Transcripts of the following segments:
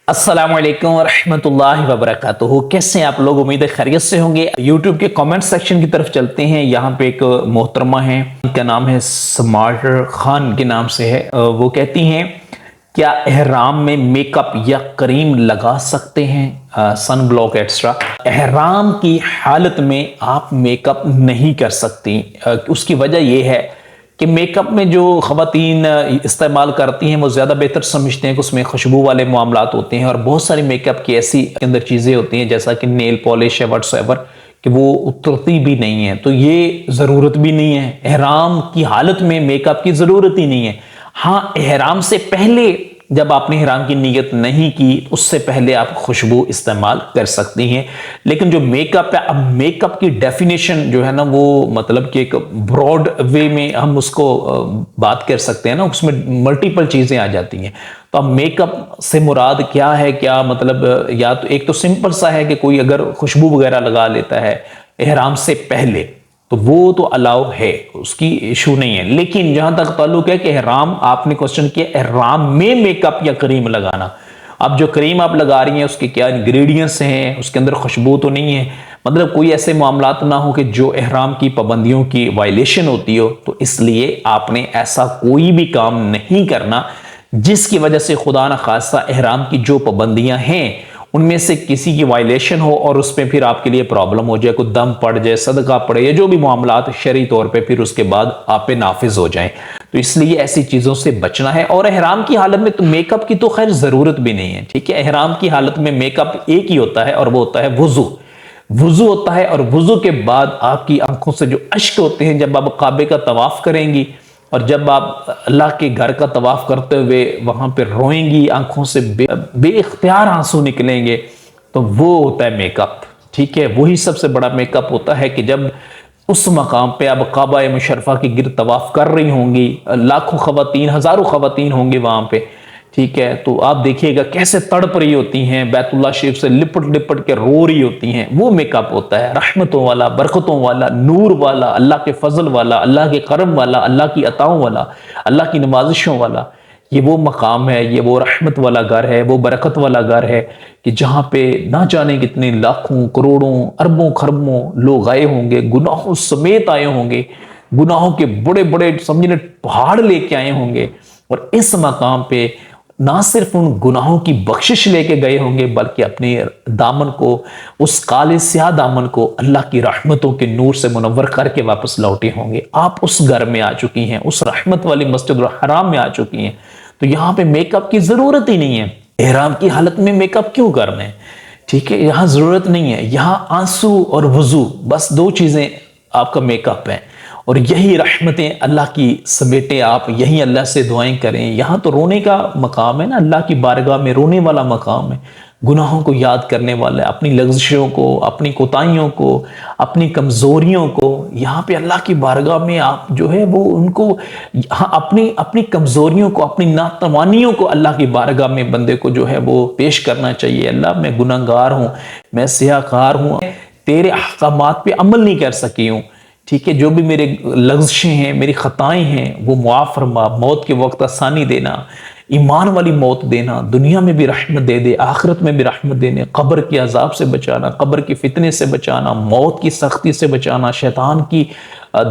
السلام علیکم ورحمۃ اللہ وبرکاتہ۔ کیسے ہیں آپ لوگ؟ امید ہے خیریت سے ہوں گے۔ یوٹیوب کے کامنٹ سیکشن کی طرف چلتے ہیں۔ یہاں پہ ایک محترمہ ہیں، ان کا نام ہے سمارٹر خان کے نام سے ہے۔ وہ کہتی ہیں کیا احرام میں میک اپ یا کریم لگا سکتے ہیں، سن بلاک ایٹسٹرا؟ احرام کی حالت میں آپ میک اپ نہیں کر سکتی۔ اس کی وجہ یہ ہے کہ میک اپ میں جو خواتین استعمال کرتی ہیں وہ زیادہ بہتر سمجھتے ہیں کہ اس میں خوشبو والے معاملات ہوتے ہیں، اور بہت ساری میک اپ کی ایسی اندر چیزیں ہوتی ہیں جیسا کہ نیل پالش ہے واٹس ایور، کہ وہ اترتی بھی نہیں ہے۔ تو یہ ضرورت بھی نہیں ہے، احرام کی حالت میں میک اپ کی ضرورت ہی نہیں ہے۔ ہاں، احرام سے پہلے جب آپ نے احرام کی نیت نہیں کی اس سے پہلے آپ خوشبو استعمال کر سکتی ہیں۔ لیکن جو میک اپ ہے، اب میک اپ کی ڈیفینیشن جو ہے نا، وہ مطلب کہ ایک براڈ وے میں ہم اس کو بات کر سکتے ہیں نا، اس میں ملٹیپل چیزیں آ جاتی ہیں۔ تو اب میک اپ سے مراد کیا ہے؟ کیا مطلب، یا تو ایک تو سمپل سا ہے کہ کوئی اگر خوشبو وغیرہ لگا لیتا ہے احرام سے پہلے تو وہ تو الاؤ ہے، اس کی ایشو نہیں ہے۔ لیکن جہاں تک تعلق ہے کہ احرام، آپ نے کوشچن کیا احرام میں میک اپ یا کریم لگانا، اب جو کریم آپ لگا رہی ہیں اس کے کیا انگریڈینٹس ہیں، اس کے اندر خوشبو تو نہیں ہے، مطلب کوئی ایسے معاملات نہ ہو کہ جو احرام کی پابندیوں کی وائلیشن ہوتی ہو، تو اس لیے آپ نے ایسا کوئی بھی کام نہیں کرنا جس کی وجہ سے خدا نخواستہ احرام کی جو پابندیاں ہیں ان میں سے کسی کی وائلیشن ہو اور اس میں پھر آپ کے لیے پرابلم ہو جائے، کوئی دم پڑ جائے، صدقہ پڑے، یا جو بھی معاملات شرعی طور پہ پھر اس کے بعد آپ پہ نافذ ہو جائیں۔ تو اس لیے ایسی چیزوں سے بچنا ہے۔ اور احرام کی حالت میں تو میک اپ کی تو خیر ضرورت بھی نہیں ہے، ٹھیک ہے؟ احرام کی حالت میں میک اپ ایک ہی ہوتا ہے اور وہ ہوتا ہے وضو۔ وضو ہوتا ہے، اور وضو کے بعد آپ کی آنکھوں سے جو اشک ہوتے ہیں جب آپ کعبے کا طواف کریں گی، اور جب آپ اللہ کے گھر کا طواف کرتے ہوئے وہاں پہ روئیں گی، آنکھوں سے بے اختیار آنسو نکلیں گے، تو وہ ہوتا ہے میک اپ، ٹھیک ہے؟ وہی سب سے بڑا میک اپ ہوتا ہے کہ جب اس مقام پہ اب کعبہ مشرفہ کی گرد طواف کر رہی ہوں گی، لاکھوں خواتین، ہزاروں خواتین ہوں گی وہاں پہ، ٹھیک ہے؟ تو آپ دیکھیے گا کیسے تڑپ رہی ہوتی ہیں، بیت اللہ شریف سے لپٹ لپٹ کے رو رہی ہوتی ہیں۔ وہ میک اپ ہوتا ہے رحمتوں والا، برکتوں والا، نور والا، اللہ کے فضل والا، اللہ کے کرم والا، اللہ کی عطاؤں والا، اللہ کی نوازشوں والا۔ یہ وہ مقام ہے، یہ وہ رحمت والا گھر ہے، وہ برکت والا گھر ہے کہ جہاں پہ نہ جانے کتنے لاکھوں، کروڑوں، اربوں خربوں لوگ آئے ہوں گے، گناہوں سمیت آئے ہوں گے، گناہوں کے بڑے بڑے سمجھنے پہاڑ لے کے آئے ہوں گے، اور اس مقام پہ نہ صرف ان گناہوں کی بخشش لے کے گئے ہوں گے بلکہ اپنے دامن کو، اس کالے سیاہ دامن کو اللہ کی رحمتوں کے نور سے منور کر کے واپس لوٹے ہوں گے۔ آپ اس گھر میں آ چکی ہیں، اس رحمت والی مسجد الحرام میں آ چکی ہیں، تو یہاں پہ میک اپ کی ضرورت ہی نہیں ہے۔ احرام کی حالت میں میک اپ کیوں کرنا ہے؟ ٹھیک ہے، یہاں ضرورت نہیں ہے۔ یہاں آنسو اور وضو، بس دو چیزیں آپ کا میک اپ ہے، اور یہی رحمتیں اللہ کی سمیٹیں، آپ یہی اللہ سے دعائیں کریں۔ یہاں تو رونے کا مقام ہے نا، اللہ کی بارگاہ میں رونے والا مقام ہے، گناہوں کو یاد کرنے والا ہے، اپنی لغزشوں کو، اپنی کوتاہیوں کو، اپنی کمزوریوں کو، یہاں پہ اللہ کی بارگاہ میں آپ جو ہے وہ ان کو، اپنی کمزوریوں کو، اپنی ناتوانیوں کو اللہ کی بارگاہ میں بندے کو جو ہے وہ پیش کرنا چاہیے۔ اللہ، میں گناہگار ہوں، میں سیاہ کار ہوں، تیرے احکامات پہ عمل نہیں کر سکی ہوں، ٹھیک ہے؟ جو بھی میرے لغزشیں ہیں، میری خطائیں ہیں، وہ معاف فرما، موت کے وقت آسانی دینا، ایمان والی موت دینا، دنیا میں بھی رحمت دے دے، آخرت میں بھی رحمت دینے، قبر کے عذاب سے بچانا، قبر کی فتنے سے بچانا، موت کی سختی سے بچانا، شیطان کی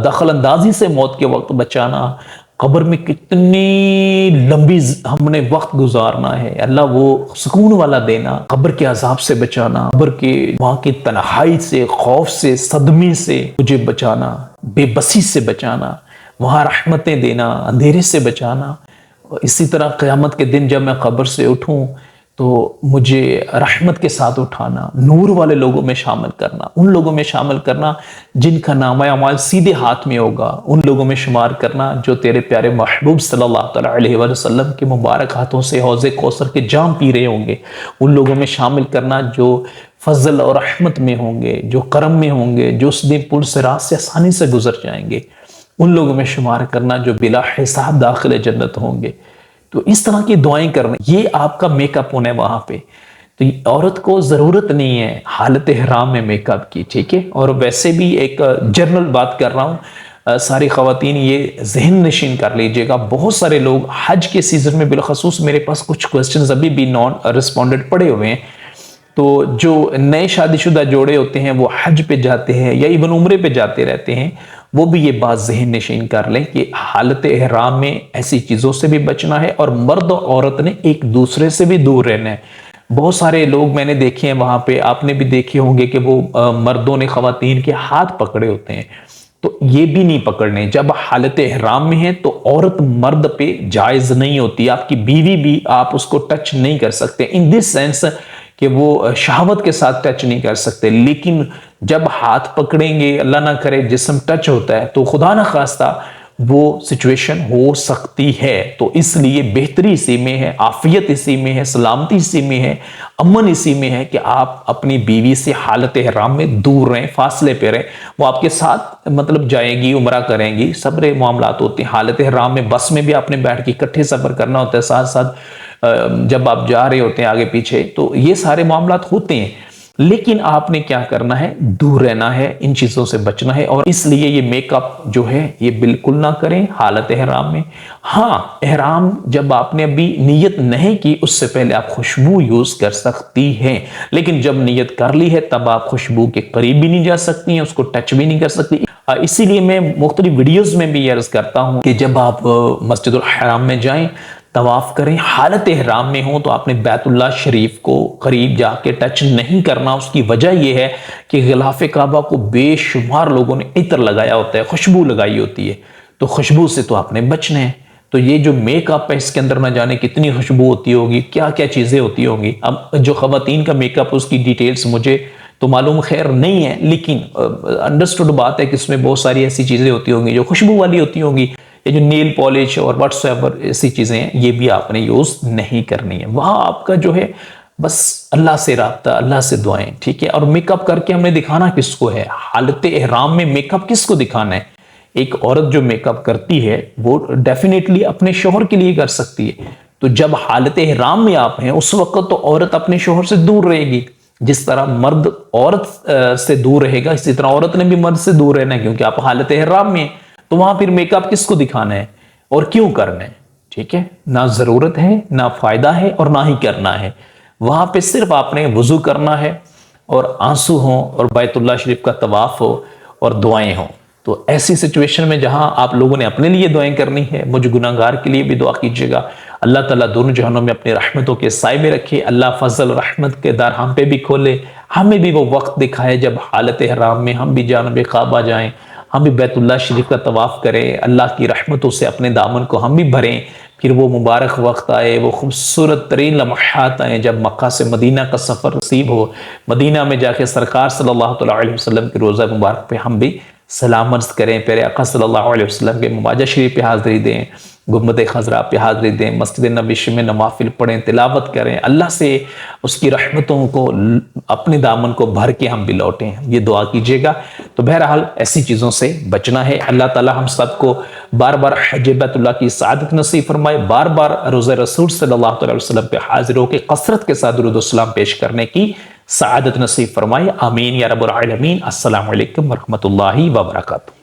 دخل اندازی سے موت کے وقت بچانا، قبر میں کتنی لمبی ہم نے وقت گزارنا ہے، اللہ وہ سکون والا دینا، قبر کے عذاب سے بچانا، قبر کے وہاں کی تنہائی سے، خوف سے، صدمے سے مجھے بچانا، بے بسی سے بچانا، وہاں رحمتیں دینا، اندھیرے سے بچانا۔ اسی طرح قیامت کے دن جب میں قبر سے اٹھوں تو مجھے رحمت کے ساتھ اٹھانا، نور والے لوگوں میں شامل کرنا، ان لوگوں میں شامل کرنا جن کا نامہ اعمال سیدھے ہاتھ میں ہوگا، ان لوگوں میں شمار کرنا جو تیرے پیارے محبوب صلی اللہ تعالیٰ علیہ وسلم کے مبارک ہاتھوں سے حوض کوثر کے جام پی رہے ہوں گے، ان لوگوں میں شامل کرنا جو فضل اور رحمت میں ہوں گے، جو کرم میں ہوں گے، جو اس دن پل صراط سے آسانی سے گزر جائیں گے، ان لوگوں میں شمار کرنا جو بلا حساب داخل جنت ہوں گے۔ تو اس طرح کی دعائیں کرنا، یہ آپ کا میک اپ ہونا ہے وہاں پہ۔ تو عورت کو ضرورت نہیں ہے حالت احرام میں میک اپ کی، ٹھیک ہے؟ اور ویسے بھی ایک جنرل بات کر رہا ہوں، ساری خواتین یہ ذہن نشین کر لیجئے گا، بہت سارے لوگ حج کے سیزن میں بالخصوص میرے پاس کچھ کوسچنز ابھی بھی نان رسپونڈڈ پڑے ہوئے ہیں، تو جو نئے شادی شدہ جوڑے ہوتے ہیں وہ حج پہ جاتے ہیں یا ایون عمرے پہ جاتے رہتے ہیں، وہ بھی یہ بات ذہن نشین کر لیں کہ حالت احرام میں ایسی چیزوں سے بھی بچنا ہے اور مرد و عورت نے ایک دوسرے سے بھی دور رہنا ہے۔ بہت سارے لوگ میں نے دیکھے ہیں وہاں پہ، آپ نے بھی دیکھے ہوں گے کہ وہ مردوں نے خواتین کے ہاتھ پکڑے ہوتے ہیں، تو یہ بھی نہیں پکڑنے۔ جب حالت احرام میں ہے تو عورت مرد پہ جائز نہیں ہوتی، آپ کی بیوی بھی آپ اس کو ٹچ نہیں کر سکتے، ان دس سینس کہ وہ شہوت کے ساتھ ٹچ نہیں کر سکتے۔ لیکن جب ہاتھ پکڑیں گے، اللہ نہ کرے جسم ٹچ ہوتا ہے، تو خدا نہ خواستہ وہ سچویشن ہو سکتی ہے۔ تو اس لیے بہتری اسی میں ہے، عافیت اسی میں ہے، سلامتی اسی میں ہے، امن اسی میں ہے کہ آپ اپنی بیوی سے حالت احرام میں دور رہیں، فاصلے پہ رہیں۔ وہ آپ کے ساتھ مطلب جائے گی، عمرہ کریں گی، سب معاملات ہوتے ہیں۔ حالت احرام میں بس میں بھی آپ نے بیٹھ کے اکٹھے سفر کرنا ہوتا ہے، ساتھ ساتھ جب آپ جا رہے ہوتے ہیں آگے پیچھے، تو یہ سارے معاملات ہوتے ہیں۔ لیکن آپ نے کیا کرنا ہے؟ دور رہنا ہے، ان چیزوں سے بچنا ہے، اور اس لیے یہ میک اپ جو ہے یہ بالکل نہ کریں حالت احرام میں۔ ہاں، احرام جب آپ نے ابھی نیت نہیں کی اس سے پہلے آپ خوشبو یوز کر سکتی ہیں، لیکن جب نیت کر لی ہے تب آپ خوشبو کے قریب بھی نہیں جا سکتی ہیں، اس کو ٹچ بھی نہیں کر سکتی۔ اسی لیے میں مختلف ویڈیوز میں بھی یہ عرض کرتا ہوں کہ جب آپ مسجد الحرام میں جائیں، طواف کریں، حالت احرام میں ہوں، تو آپ نے بیت اللہ شریف کو قریب جا کے ٹچ نہیں کرنا۔ اس کی وجہ یہ ہے کہ غلاف کعبہ کو بے شمار لوگوں نے عطر لگایا ہوتا ہے، خوشبو لگائی ہوتی ہے، تو خوشبو سے تو آپ نے بچنا ہے۔ تو یہ جو میک اپ ہے اس کے اندر نہ جانے کتنی خوشبو ہوتی ہوگی، کیا کیا چیزیں ہوتی ہوں گی۔ اب جو خواتین کا میک اپ اس کی ڈیٹیلز مجھے تو معلوم خیر نہیں ہے، لیکن انڈرسٹوڈ بات ہے کہ اس میں بہت ساری ایسی چیزیں ہوتی ہوں گی جو خوشبو والی ہوتی ہوں گی، یہ جو نیل پالش اور واٹس ایور ایسی چیزیں ہیں یہ بھی آپ نے یوز نہیں کرنی ہے۔ وہاں آپ کا جو ہے بس اللہ سے رابطہ، اللہ سے دعائیں، ٹھیک ہے۔ اور میک اپ کر کے ہم نے دکھانا کس کو ہے؟ حالت احرام میں میک اپ کس کو دکھانا ہے؟ ایک عورت جو میک اپ کرتی ہے وہ ڈیفینیٹلی اپنے شوہر کے لیے کر سکتی ہے۔ تو جب حالت احرام میں آپ ہیں اس وقت تو عورت اپنے شوہر سے دور رہے گی، جس طرح مرد عورت سے دور رہے گا اسی طرح عورت نے بھی مرد سے دور رہنا ہے، کیونکہ آپ حالت احرام میں ہیں۔ تو وہاں پھر میک اپ کس کو دکھانا ہے اور کیوں کرنا ہے؟ ٹھیک ہے، نہ ضرورت ہے، نہ فائدہ ہے، اور نہ ہی کرنا ہے۔ وہاں پہ صرف آپ نے وضو کرنا ہے اور آنسو ہوں اور بیت اللہ شریف کا طواف ہو اور دعائیں ہوں۔ تو ایسی سچویشن میں جہاں آپ لوگوں نے اپنے لیے دعائیں کرنی ہے، مجھ گناہگار کے لیے بھی دعا کیجیے گا۔ اللہ تعالیٰ دونوں جہانوں میں اپنی رحمتوں کے سائے میں رکھے، اللہ فضل رحمت کے در ہم پہ بھی کھولے، ہمیں بھی وہ وقت دکھائے جب حالت احرام میں ہم بھی جانب کعبہ جائیں، ہم بھی بیت اللہ شریف کا طواف کریں، اللہ کی رحمتوں سے اپنے دامن کو ہم بھی بھریں۔ پھر وہ مبارک وقت آئے، وہ خوبصورت ترین لمحات آئیں جب مکہ سے مدینہ کا سفر نصیب ہو، مدینہ میں جا کے سرکار صلی اللہ علیہ وسلم کے روضہ مبارک پہ ہم بھی سلام عرض کریں، پیارے آقا صلی اللہ علیہ وسلم کے مواجہ شریف پہ حاضری دیں، گنبد خضرا پہ حاضری دیں، مسجد نبوی میں نوافل پڑھیں، تلاوت کریں، اللہ سے اس کی رحمتوں کو اپنے دامن کو بھر کے ہم بھی لوٹیں، یہ دعا کیجیے گا۔ تو بہرحال ایسی چیزوں سے بچنا ہے۔ اللہ تعالی ہم سب کو بار بار حج بیت اللہ کی سعادت نصیب فرمائے، بار بار روضہ رسول صلی اللہ علیہ وسلم پہ حاضر ہو کے کثرت کے ساتھ درود و سلام پیش کرنے کی سعادت نصیب فرمائے، آمین یا رب العالمین۔ السلام علیکم ورحمۃ اللہ وبرکاتہ۔